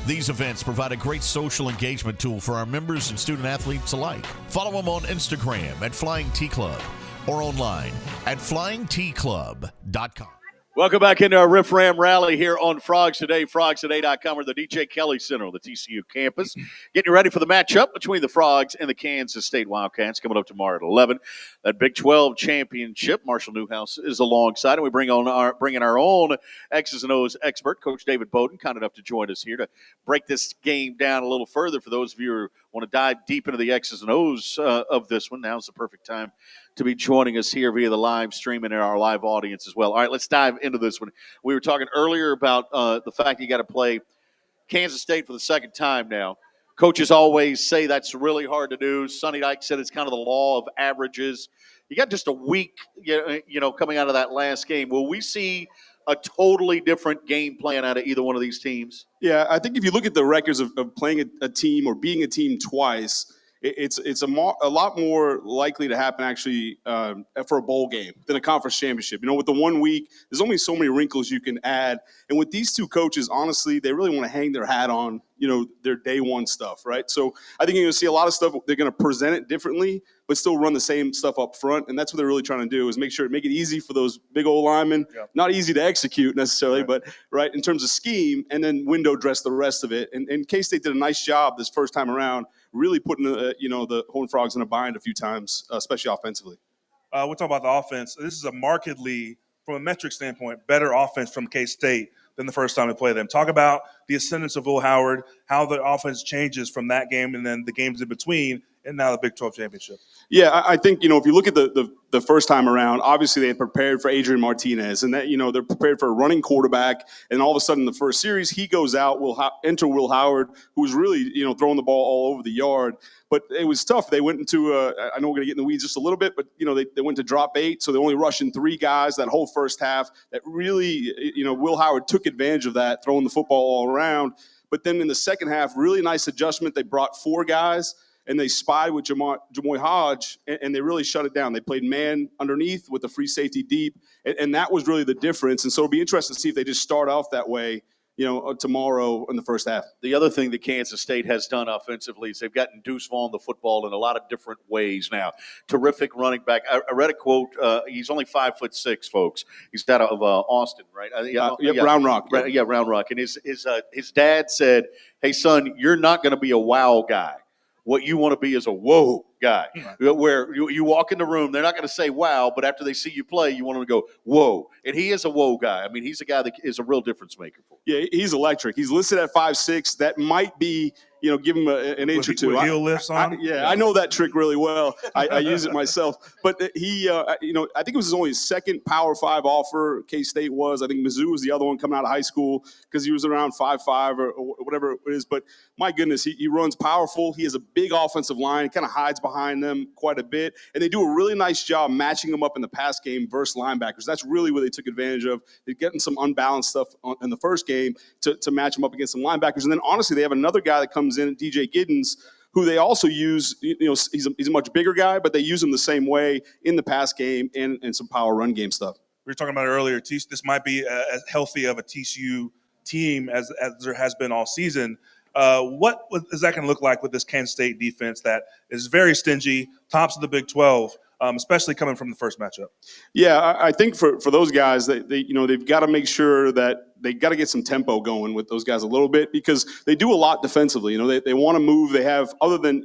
These events provide a great social engagement tool for our members and student athletes alike. Follow them on Instagram at Flying T Club or online at FlyingTClub.com. Welcome back into our Riff Ram rally here on Frogs Today, FrogsToday.com, or the DJ Kelly Center on the TCU campus. Getting ready for the matchup between the Frogs and the Kansas State Wildcats coming up tomorrow at 11. That Big 12 championship, Marshall Newhouse is alongside, and we bring in our own X's and O's expert, Coach David Bowden, kind enough to join us here to break this game down a little further. For those of you who want to dive deep into the X's and O's of this one, now's the perfect time to be joining us here via the live stream and in our live audience as well. All right, let's dive into this one. We were talking earlier about the fact you got to play Kansas State for the second time now. Coaches always say that's really hard to do. Sonny Dykes said it's kind of the law of averages. You got just a week, coming out of that last game. Will we see a totally different game plan out of either one of these teams? Yeah, I think if you look at the records of playing a team or being a team twice, it's a lot more likely to happen actually for a bowl game than a conference championship. With the 1 week, there's only so many wrinkles you can add. And with these two coaches, honestly, they really want to hang their hat on, their day one stuff, right? So I think you're going to see a lot of stuff. They're going to present it differently, but still run the same stuff up front. And that's what they're really trying to do is make it easy for those big old linemen. Yep. Not easy to execute necessarily, right. But right in terms of scheme, and then window dress the rest of it. And K-State did a nice job this first time around, really putting the Horned Frogs in a bind a few times, especially offensively. We're talking about the offense. This is a markedly, from a metric standpoint, better offense from K-State than the first time we played them. Talk about the ascendance of Will Howard, how the offense changes from that game and then the games in between, and now the Big 12 championship. Yeah, I think, if you look at the first time around, obviously they had prepared for Adrian Martinez, and that, they're prepared for a running quarterback, and all of a sudden in the first series, he goes out, enter Will Howard, who's really, throwing the ball all over the yard. But it was tough. They went into, I know we're going to get in the weeds just a little bit, but, they went to drop 8, so they're only rushing 3 guys that whole first half. That really, Will Howard took advantage of that, throwing the football all around. But then in the second half, really nice adjustment. They brought 4 guys, and they spied with Jamoy Hodge, and they really shut it down. They played man underneath with the free safety deep, and that was really the difference. And so it'll be interesting to see if they just start off that way, tomorrow in the first half. The other thing that Kansas State has done offensively is they've gotten Deuce Vaughn the football in a lot of different ways now. Terrific running back. I read a quote. He's only 5'6", folks. He's out of Austin, right? Round Rock. Right, yeah, Round Rock. And his dad said, "Hey, son, you're not going to be a wow guy. What you want to be is a whoa guy, where you walk in the room, they're not going to say wow, but after they see you play, you want them to go whoa." And he is a whoa guy. I mean, he's a guy that is a real difference maker for you. Yeah, he's electric. He's listed at 5'6". That might be, give him an inch or two. With heel lifts on? I know that trick really well. I use it myself. But he, I think it was only his second Power 5 offer. K-State was. I think Mizzou was the other one coming out of high school because he was around 5'5" or whatever it is. But my goodness, he runs powerful. He has a big offensive line. Kind of hides behind them quite a bit, and they do a really nice job matching him up in the pass game versus linebackers. That's really what they took advantage of. They're getting some unbalanced stuff in the first game to match him up against some linebackers. And then honestly, they have another guy that comes in, DJ Giddens, who they also use. He's a much bigger guy, but they use him the same way in the pass game and some power run game stuff. We were talking about it earlier. This might be as healthy of a TCU team as there has been all season. What is that going to look like with this Kansas State defense that is very stingy, tops of the Big 12, especially coming from the first matchup? Yeah, I think for those guys, they've got to make sure that they got to get some tempo going with those guys a little bit because they do a lot defensively. They want to move. They have, other than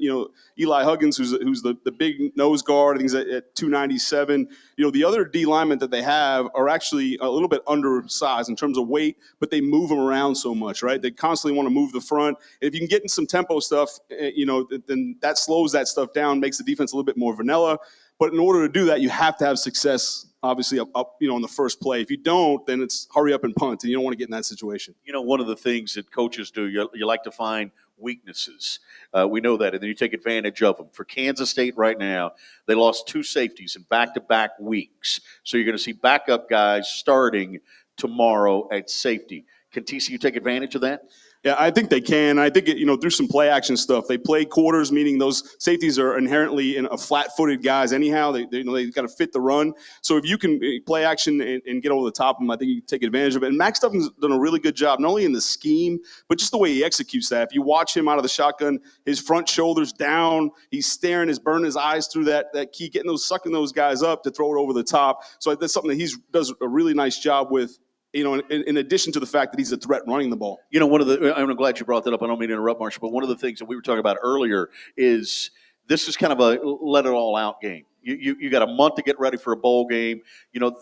Eli Huggins, who's the big nose guard, I think he's at 297. The other D linemen that they have are actually a little bit undersized in terms of weight, but they move them around so much, right? They constantly want to move the front. And if you can get in some tempo stuff, then that slows that stuff down, makes the defense a little bit more vanilla. But in order to do that, you have to have success, obviously, up on the first play. If you don't, then it's hurry up and punt, and you don't want to get in that situation. One of the things that coaches do, you like to find weaknesses. We know that, and then you take advantage of them. For Kansas State right now, they lost 2 safeties in back-to-back weeks. So you're going to see backup guys starting tomorrow at safety. Can TCU take advantage of that? Yeah, I think they can. I think, through some play action stuff, they play quarters, meaning those safeties are inherently flat-footed guys anyhow. They got to fit the run. So if you can play action and get over the top of them, I think you can take advantage of it. And Max Duggan's done a really good job, not only in the scheme, but just the way he executes that. If you watch him out of the shotgun, his front shoulder's down, he's staring, he's burning his eyes through that key, sucking those guys up to throw it over the top. So that's something that he does a really nice job with. In addition to the fact that he's a threat running the ball. I'm glad you brought that up. I don't mean to interrupt, Marshall, but one of the things that we were talking about earlier is this is kind of a let it all out game. You got a month to get ready for a bowl game.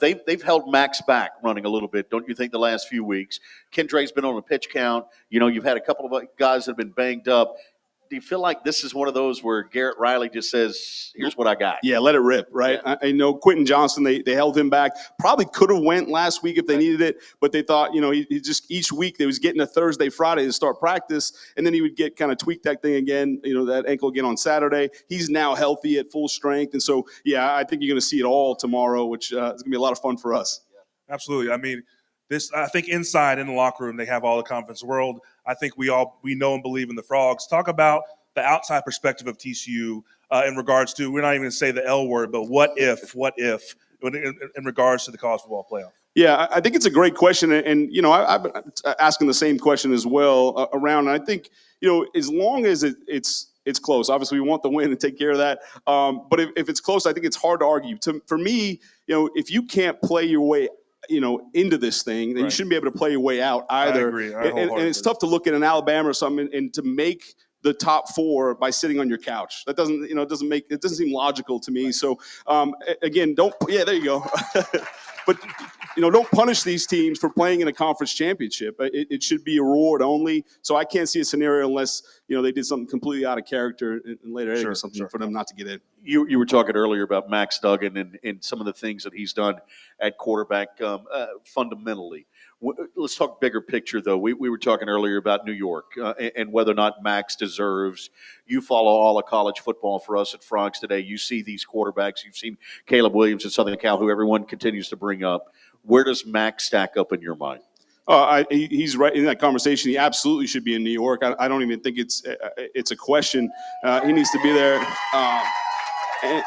They've held Max back running a little bit, don't you think, the last few weeks? Kendre's been on a pitch count. You've had a couple of guys that have been banged up. Do you feel like this is one of those where Garrett Riley just says, here's what I got? Yeah, let it rip, right? Yeah. I know Quentin Johnson, they held him back. Probably could have went last week if they needed it, but they thought, he just each week they was getting a Thursday, Friday to start practice, and then he would get kind of tweak that thing again, that ankle again on Saturday. He's now healthy at full strength, and so, yeah, I think you're going to see it all tomorrow, which is going to be a lot of fun for us. Yeah. Absolutely. I mean, I think inside in the locker room, they have all the confidence in the world. I think we know and believe in the Frogs. Talk about the outside perspective of TCU in regards to, we're not even going to say the L word, but what if in regards to the college football playoff? Yeah, I think it's a great question. And I've been asking the same question as well around. And I think, as long as it's close, obviously we want the win and take care of that. But if it's close, I think it's hard to argue. For me, if you can't play your way into this thing, then you shouldn't be able to play your way out either. I agree. And it's tough to look at an Alabama or something and to make the top 4 by sitting on your couch. That doesn't seem logical to me. Right. So again, there you go. But don't punish these teams for playing in a conference championship. It should be a reward only. So I can't see a scenario unless they did something completely out of character in later or something for them not to get in. You were talking earlier about Max Duggan and some of the things that he's done at quarterback fundamentally. Let's talk bigger picture, though. We were talking earlier about New York and whether or not Max deserves. You follow all of college football for us at Frogs Today. You see these quarterbacks. You've seen Caleb Williams at Southern Cal, who everyone continues to bring up. Where does Max stack up in your mind? He's right in that conversation. He absolutely should be in New York. I don't even think it's a question. He needs to be there. And,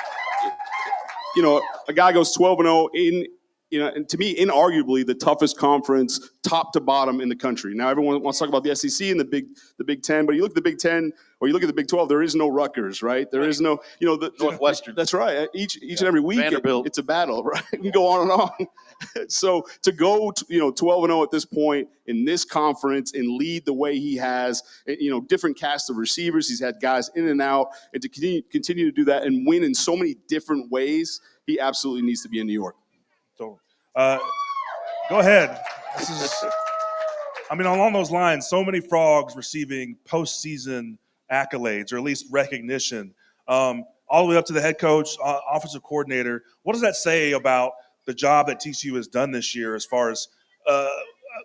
a guy goes 12-0 in. And to me, inarguably the toughest conference, top to bottom in the country. Now, everyone wants to talk about the SEC and the Big Ten, but you look at the Big Ten or you look at the Big 12, there is no Rutgers, right? There is no, the Northwestern. That's right. Each and every week, it's a battle, right? You can go on and on. So to go, 12-0 at this point in this conference and lead the way he has, different cast of receivers. He's had guys in and out, and to continue to do that and win in so many different ways, he absolutely needs to be in New York. So, go ahead. Along those lines, so many Frogs receiving postseason accolades or at least recognition, all the way up to the head coach, offensive coordinator. What does that say about the job that TCU has done this year as far as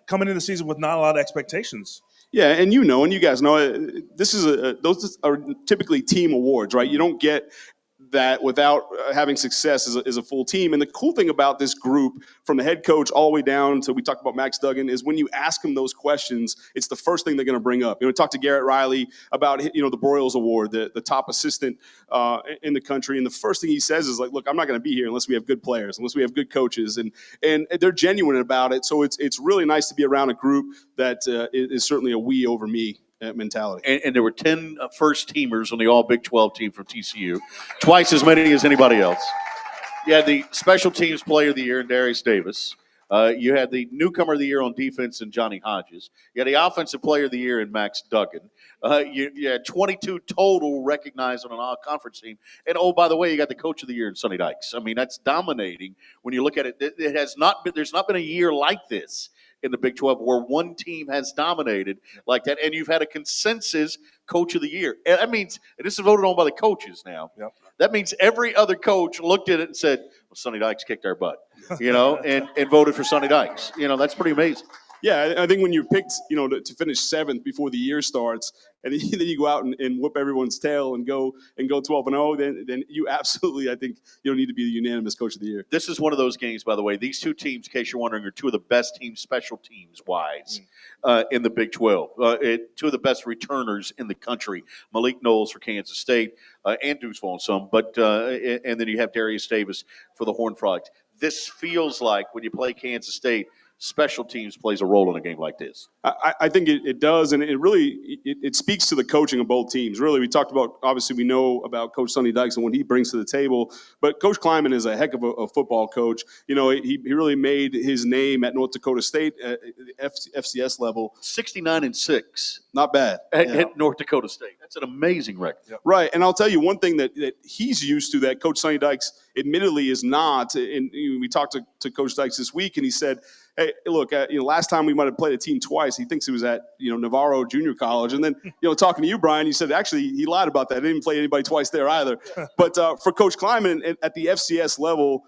coming into the season with not a lot of expectations? Yeah, and and you guys know, those are typically team awards, right? You don't get that without having success as a full team. And the cool thing about this group, from the head coach all the way down to, we talked about Max Duggan, is when you ask them those questions, it's the first thing they're going to bring up. We talked to Garrett Riley about the Broyles Award, the top assistant in the country, and the first thing he says is like, "Look, I'm not going to be here unless we have good players, unless we have good coaches," and they're genuine about it. So it's really nice to be around a group that is certainly a we over me mentality. And there were 10 first-teamers on the All-Big 12 team from TCU, twice as many as anybody else. You had the Special Teams Player of the Year in Darius Davis. You had the Newcomer of the Year on defense in Johnny Hodges. You had the Offensive Player of the Year in Max Duggan. You had 22 total recognized on an all-conference team. And, oh, by the way, you got the Coach of the Year in Sonny Dykes. I mean, that's dominating when you look at it. There's not been a year like this in the Big 12 where one team has dominated like that, and you've had a consensus Coach of the Year. And that means, and this is voted on by the coaches now, that means every other coach looked at it and said, well, Sonny Dykes kicked our butt, and voted for Sonny Dykes. That's pretty amazing. Yeah, I think when you're picked, to finish 7th before the year starts, and then you go out and whoop everyone's tail and go 12-0, then you absolutely, I think, need to be the unanimous Coach of the Year. This is one of those games, by the way. These two teams, in case you're wondering, are two of the best teams, special teams wise, in the Big 12. Two of the best returners in the country. Malik Knowles for Kansas State, and Deuce Vaughn some, but and then you have Darius Davis for the Horned Frogs. This feels like when you play Kansas State, special teams plays a role in a game like this. I think it does, and it really it speaks to the coaching of both teams. Really, we talked about, obviously we know about Coach Sonny Dykes and what he brings to the table, but Coach Kleiman is a heck of a football coach. He really made his name at North Dakota State at FCS level. 69-6. Not bad. At North Dakota State. That's an amazing record. Yep. Right, and I'll tell you one thing that he's used to that Coach Sonny Dykes admittedly is not, and we talked to Coach Dykes this week, and he said, hey, look, last time we might have played a team twice. He thinks he was at, Navarro Junior College. And then, talking to you, Brian, you said, actually, he lied about that. He didn't play anybody twice there either. But for Coach Kleiman at the FCS level,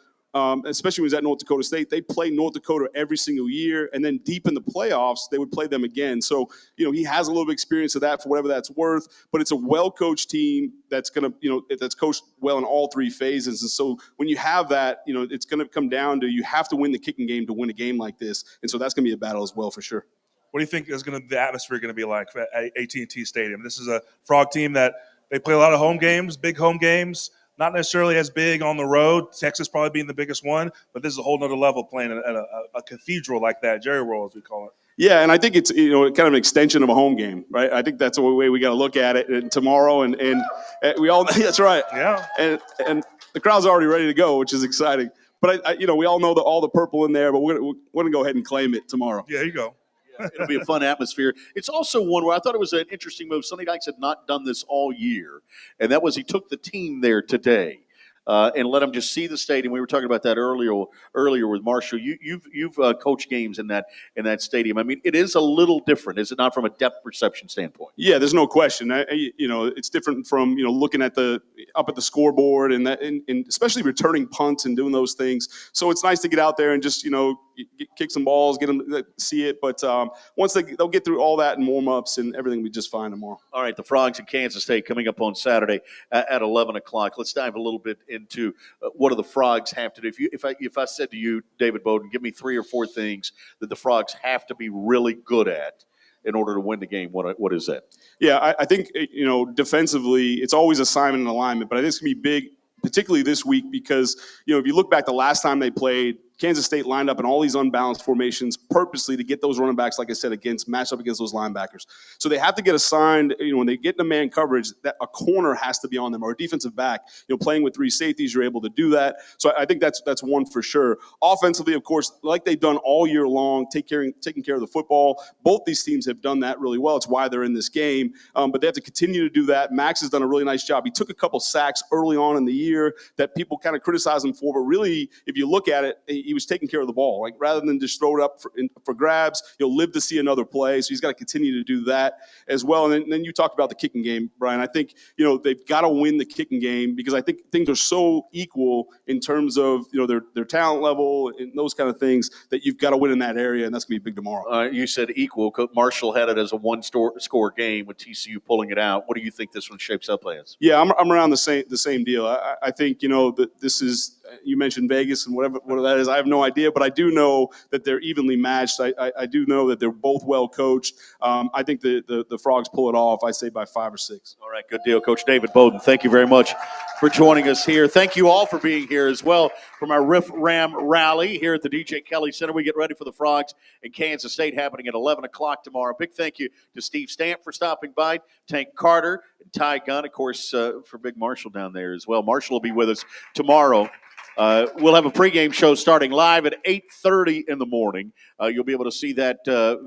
especially when he was at North Dakota State, they play North Dakota every single year. And then deep in the playoffs, they would play them again. So, he has a little bit of experience of that for whatever that's worth. But it's a well-coached team that's going to, that's coached well in all three phases. And so when you have that, it's going to come down to you have to win the kicking game to win a game like this. And so that's going to be a battle as well for sure. What do you think the atmosphere going to be like at AT&T Stadium? This is a Frog team that they play a lot of home games, big home games. Not necessarily as big on the road, Texas probably being the biggest one, but this is a whole nother level playing at a cathedral like that, Jerry World as we call it. Yeah, and I think it's kind of an extension of a home game, right? I think that's the way we got to look at it. And tomorrow, and we all that's right. Yeah, and the crowd's already ready to go, which is exciting. But we all know all the purple in there, but we're gonna go ahead and claim it tomorrow. Yeah, here you go. It'll be a fun atmosphere. It's also one where I thought it was an interesting move. Sonny Dykes had not done this all year, and that was he took the team there today. And let them just see the stadium. We were talking about that earlier with Marshall. You've coached games in that stadium. I mean, it is a little different, is it not, from a depth perception standpoint? Yeah, there's no question. It's different from looking at up at the scoreboard and especially returning punts and doing those things. So it's nice to get out there and just kick some balls, get them to see it. But once they'll get through all that and warm ups, and everything will be just fine tomorrow. All right, the Frogs in Kansas State coming up on Saturday at 11 o'clock. Let's dive a little bit into what do the Frogs have to do. If I said to you, David Bowden, give me 3 or 4 things that the Frogs have to be really good at in order to win the game, what is that? Yeah, I think defensively, it's always assignment and alignment, but I think it's going to be big, particularly this week, because if you look back the last time they played, Kansas State lined up in all these unbalanced formations purposely to get those running backs, like I said, matched up against those linebackers. So they have to get assigned, when they get into man coverage, that a corner has to be on them, or a defensive back. Playing with 3 safeties, you're able to do that. So I think that's one for sure. Offensively, of course, like they've done all year long, taking care of the football. Both these teams have done that really well. It's why they're in this game. But they have to continue to do that. Max has done a really nice job. He took a couple sacks early on in the year that people kind of criticize him for, but really, if you look at it, he was taking care of the ball. Like rather than just throw it up for grabs, he'll live to see another play. So he's got to continue to do that as well. And then you talked about the kicking game, Brian. I think, they've got to win the kicking game because I think things are so equal in terms of, their talent level and those kind of things that you've got to win in that area. And that's going to be big tomorrow. You said equal. Marshall had it as a one-score game with TCU pulling it out. What do you think this one shapes up as? Yeah, I'm around the same deal. I think, that this is, you mentioned Vegas and whatever that is. I have no idea, but I do know that they're evenly matched. I do know that they're both well coached. I think the Frogs pull it off, I say by 5 or 6. All right, good deal. Coach David Bowden, thank you very much for joining us here. Thank you all for being here as well from our Riff Ram rally here at the DJ Kelly Center. We get ready for the Frogs in Kansas State happening at 11 o'clock tomorrow. Big thank you to Steve Stamp for stopping by, Tank Carter, and Ty Gunn, of course, for Big Marshall down there as well. Marshall will be with us tomorrow. We'll have a pregame show starting live at 8:30 in the morning. You'll be able to see that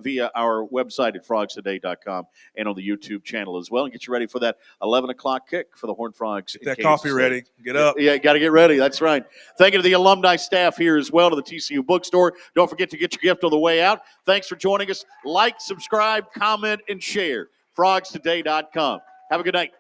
via our website at frogstoday.com and on the YouTube channel as well, and get you ready for that 11 o'clock kick for the Horned Frogs. Get that coffee ready. Get up. Yeah, got to get ready. That's right. Thank you to the alumni staff here as well, to the TCU bookstore. Don't forget to get your gift on the way out. Thanks for joining us. Like, subscribe, comment, and share. frogstoday.com. Have a good night.